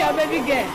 your baby girl.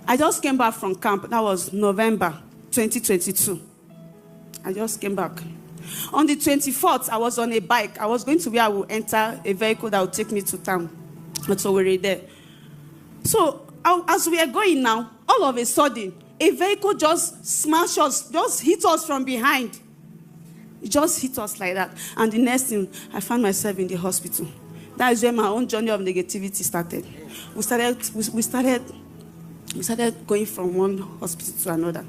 I just came back from camp. That was November 2022. I just came back. On the 24th, I was on a bike. I was going to where I would enter a vehicle that would take me to town. So we were there. So as we are going now, all of a sudden, a vehicle just smashed us, just hit us from behind. It just hit us like that. And the next thing, I found myself in the hospital. That is where my own journey of negativity started. We started going from one hospital to another.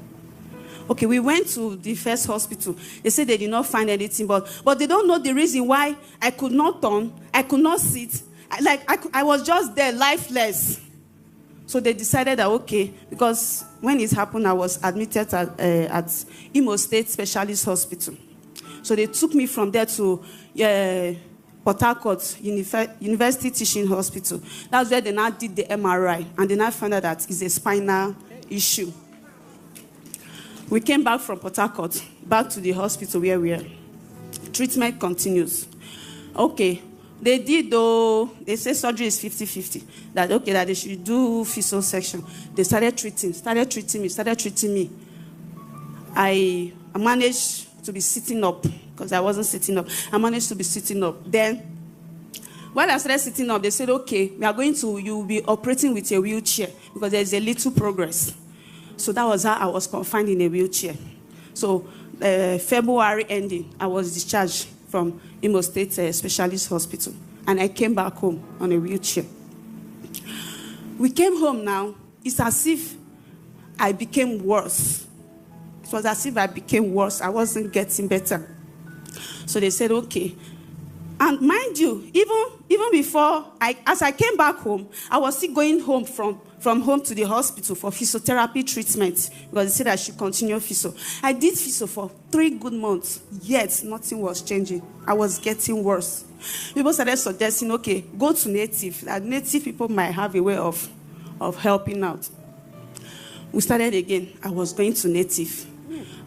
Okay, we went to the first hospital. They said they did not find anything, but they don't know the reason why I could not turn, I could not sit. I was just there, lifeless. So they decided that, okay, because when it happened, I was admitted at Imo State Specialist Hospital. So they took me from there to Port Harcourt University Teaching Hospital. That's where they now did the MRI, and they now found out that it's a spinal issue. We came back from Port Harcourt, back to the hospital where we are. Treatment continues. Okay, they did though, they say surgery is 50-50. That they should do fistula section. They started treating me. I managed to be sitting up, because I wasn't sitting up. I managed to be sitting up. Then, when I started sitting up, they said, okay, you'll be operating with a wheelchair, because there's a little progress. So that was how I was confined in a wheelchair. So February ending, I was discharged from Imo State Specialist Hospital. And I came back home on a wheelchair. We came home now. It's as if I became worse. It was as if I became worse. I wasn't getting better. So they said, okay. And mind you, even before, as I came back home, I was still going home from home to the hospital for physiotherapy treatment, because they said I should continue physio. I did physio for 3 good months, yet nothing was changing. I was getting worse. People started suggesting, okay, go to native. That native people might have a way of helping out. We started again. I was going to native.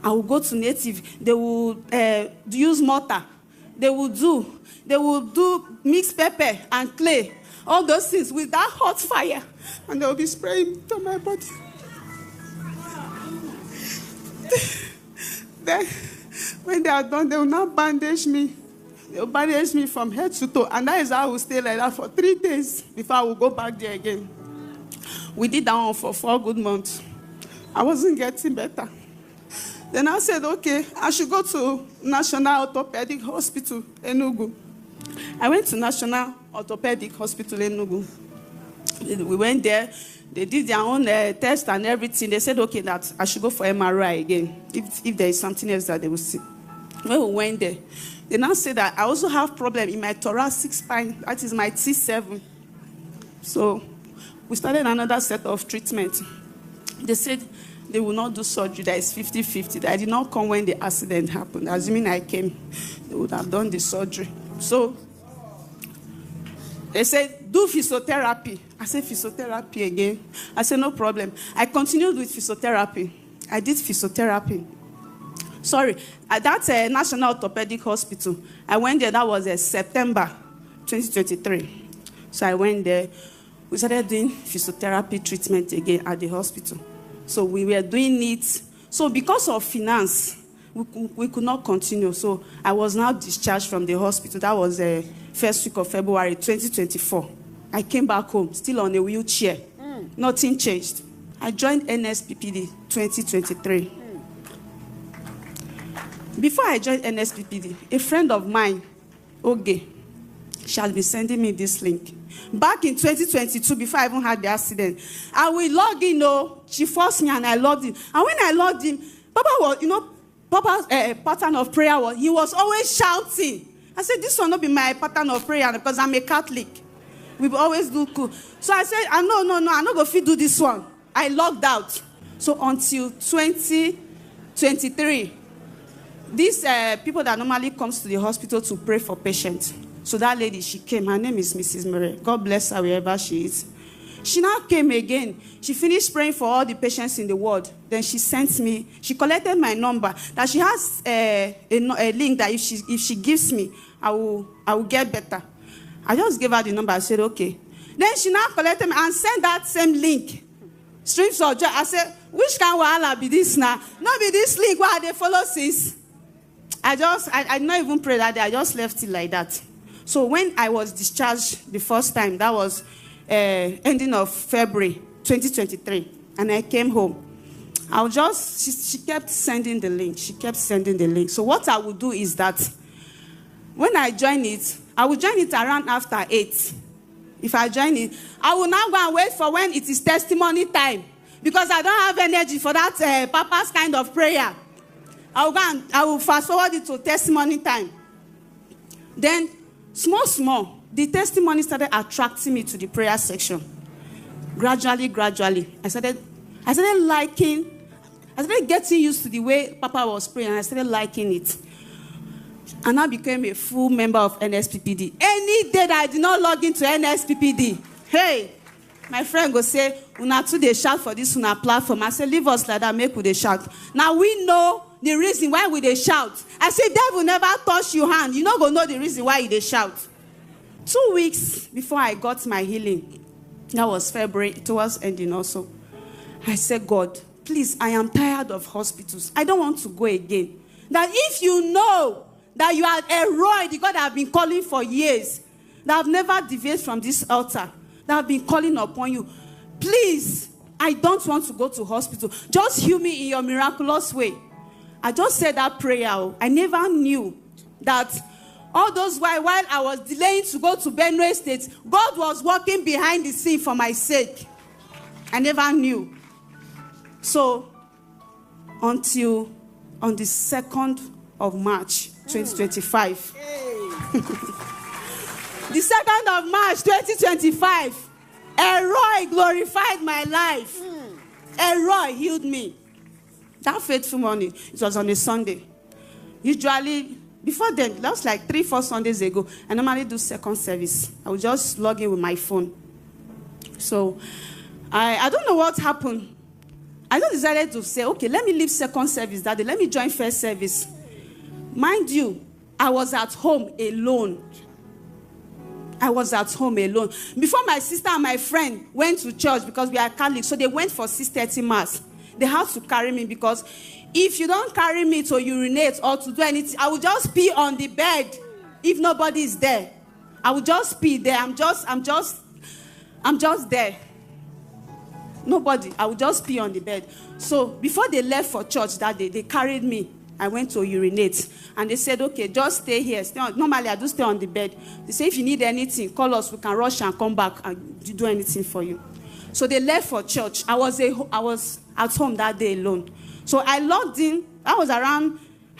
I would go to native. They would use mortar. They would do mixed pepper and clay, all those things with that hot fire, and they will be spraying to my body. Then, when they are done, they will now bandage me. They will bandage me from head to toe, and that is how I will stay like that for 3 days before I will go back there again. We did that one for 4 good months. I wasn't getting better. Then I said, okay, I should go to National Orthopedic Hospital, Enugu. I went to National Orthopedic Hospital, Enugu. We went there. They did their own test and everything. They said, okay, that I should go for MRI again, if there is something else that they will see. When we went there, they now said that I also have problem in my thoracic spine. That is my T7. So we started another set of treatment. They said they will not do surgery. That is 50-50. I did not come when the accident happened. Assuming I came, they would have done the surgery. So they said, do physiotherapy. I said, physiotherapy again. I said, no problem. I continued with physiotherapy. I did physiotherapy. Sorry, at that National Orthopedic Hospital, I went there. That was September 2023. So I went there. We started doing physiotherapy treatment again at the hospital. So we were doing it. So because of finance, we could not continue. So I was now discharged from the hospital. That was the first week of February 2024. I came back home, still on a wheelchair. Nothing changed. I joined NSPPD 2023. Before I joined NSPPD, a friend of mine, Oge, shall be sending me this link. Back in 2022, before I even had the accident, I will log in. She forced me and I logged in. And when I logged in, Papa was, Papa's pattern of prayer was, he was always shouting. I said, this will not be my pattern of prayer because I'm a Catholic. We always do cool. So I said, no, I'm not going to do this one. I logged out. So until 2023, these people that normally comes to the hospital to pray for patients. So that lady, she came. Her name is Mrs. Murray. God bless her wherever she is. She now came again. she finished praying for all the patients in the ward. Then she sent me, she collected my number, that she has a link that if she gives me, I will get better. I just gave her the number. I said, okay. Then she now collected me and sent that same link. Streams of joy. I said, which kind of wahala be this now? Not be this link where they follow sis. I not even pray that day. I just left it like that. So when I was discharged the first time, that was ending of February 2023, and I came home. She kept sending the link. She kept sending the link. So what I would do is that when I join it, I will join it around after 8. If I join it, I will now go and wait for when it is testimony time, because I don't have energy for that papa's kind of prayer. I will fast forward it to testimony time. Then, small, the testimony started attracting me to the prayer section. Gradually, I started getting used to the way Papa was praying, and I started liking it. And I became a full member of NSPPD. Any day that I did not log into NSPPD, hey, my friend go say, una too they shout for this una platform. I say, leave us like that, make we they shout. Now we know the reason why we they shout. I say, devil never touch your hand. You not gonna know the reason why they shout. 2 weeks before I got my healing, that was February, towards ending also, I said, God, please, I am tired of hospitals. I don't want to go again. That if you know that you are a Roy, the God I have been calling for years, that have never deviated from this altar, that have been calling upon you, please, I don't want to go to hospital. Just heal me in your miraculous way. I just said that prayer. I never knew that all those while I was delaying to go to Benue State, God was working behind the scene for my sake. I never knew. So, until on the 2nd of March, 2025. The 2nd of March, 2025, Elroy glorified my life. Elroy healed me. That faithful morning, it was on a Sunday. Usually, before then, that was like 3-4 Sundays ago, I normally do second service. I would just log in with my phone. So, I don't know what happened. I just decided to say, okay, let me leave second service that day. Let me join first service. Mind you, I was at home alone. Before my sister and my friend went to church, because we are Catholics, so they went for 6:30 Mass. They had to carry me, because if you don't carry me to urinate or to do anything, I will just pee on the bed if nobody is there. I will just pee there. I'm just there. Nobody. I will just pee on the bed. So before they left for church that day, they carried me. I went to urinate. And they said, okay, just stay here. Normally, I do stay on the bed. They say, if you need anything, call us. We can rush and come back and do anything for you. So they left for church. I was at home that day alone. So I logged in. That was around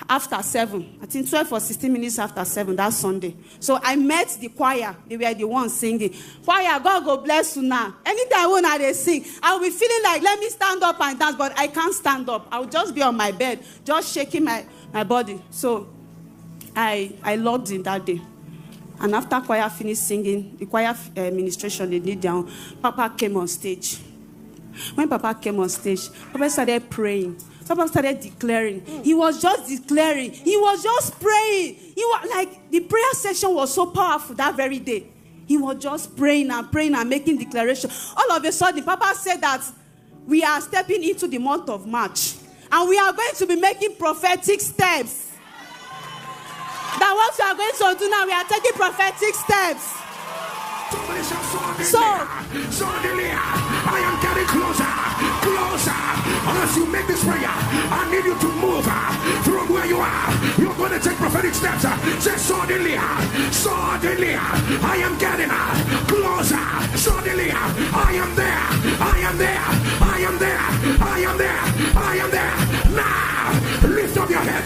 after 7. I think 12 or 16 minutes after 7, that Sunday. So I met the choir. They were the ones singing. Choir, God go bless you now. Anytime when they sing, I will be feeling like, let me stand up and dance, but I can't stand up. I will just be on my bed, just shaking my body. So I logged in that day. And after choir finished singing, the choir administration, they did down, Papa came on stage. When Papa came on stage, Papa started praying. Papa started declaring. He was just declaring. He was just praying. He was like, the prayer session was so powerful that very day. He was just praying and making declaration. All of a sudden, Papa said that we are stepping into the month of March. And we are going to be making prophetic steps. That what we are going to do now, we are taking prophetic steps. So, I am getting closer. As you make this prayer, I need you to move from where you are. You're going to take prophetic steps. Say suddenly, I am getting closer. Suddenly, I am there. Now, lift up your head.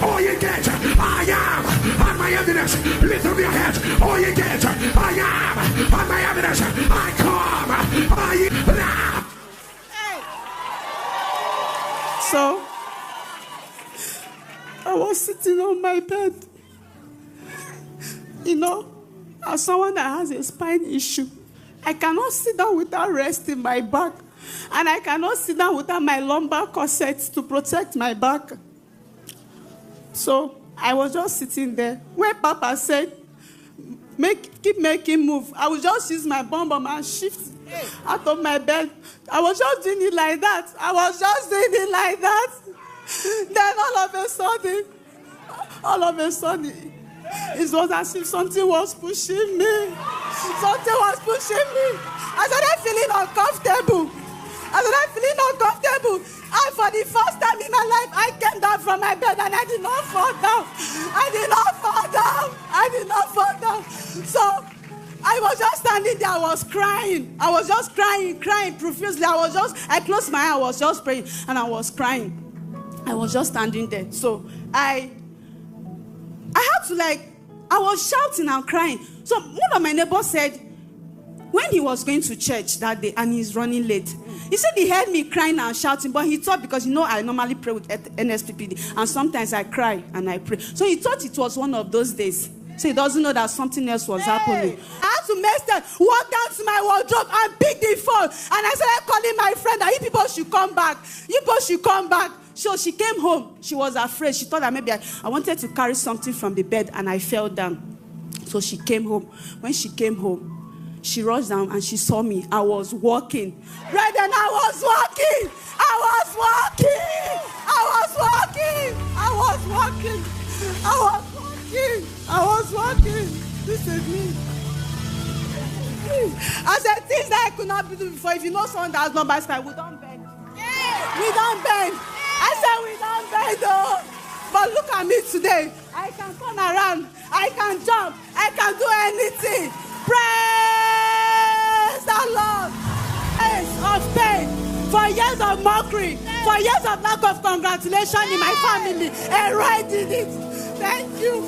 All you get, I am on my evidence. Lift up your head. All you get, I am on my evidence. I come. Now. So, I was sitting on my bed. You know, as someone that has a spine issue, I cannot sit down without resting my back. And I cannot sit down without my lumbar corsets to protect my back. So I was just sitting there. When Papa said, keep making move, I would just use my bum and shift out of my bed. I was just doing it like that. Then all of a sudden, it was as if something was pushing me. I started feeling uncomfortable. And for the first time in my life, I came down from my bed and I did not fall down. So I was just standing there. I was crying. Crying profusely. I closed my eyes. I was just praying and I was crying. I was just standing there. So I had to I was shouting and crying. So one of my neighbors said, when he was going to church that day and he's running late, he said he heard me crying and shouting, but he thought, because I normally pray with NSPPD, and sometimes I cry and I pray. So he thought it was one of those days. So he doesn't know that something else was happening. I had to walk down to my wardrobe and pick the phone. And I started calling my friend that you people should come back. So she came home. She was afraid. She thought that maybe I wanted to carry something from the bed and I fell down. So she came home. When she came home, she rushed down and she saw me. I was walking. Brethren, I was walking. This is me. I said things that I could not do before. If you know someone that has no bicycle, we don't bend. We don't bend. I said we don't bend though. But look at me today. I can turn around. I can jump. I can do anything. Praise the Lord. Years of pain, for years of mockery, for years of lack of congratulation in my family, and right in it. Thank you.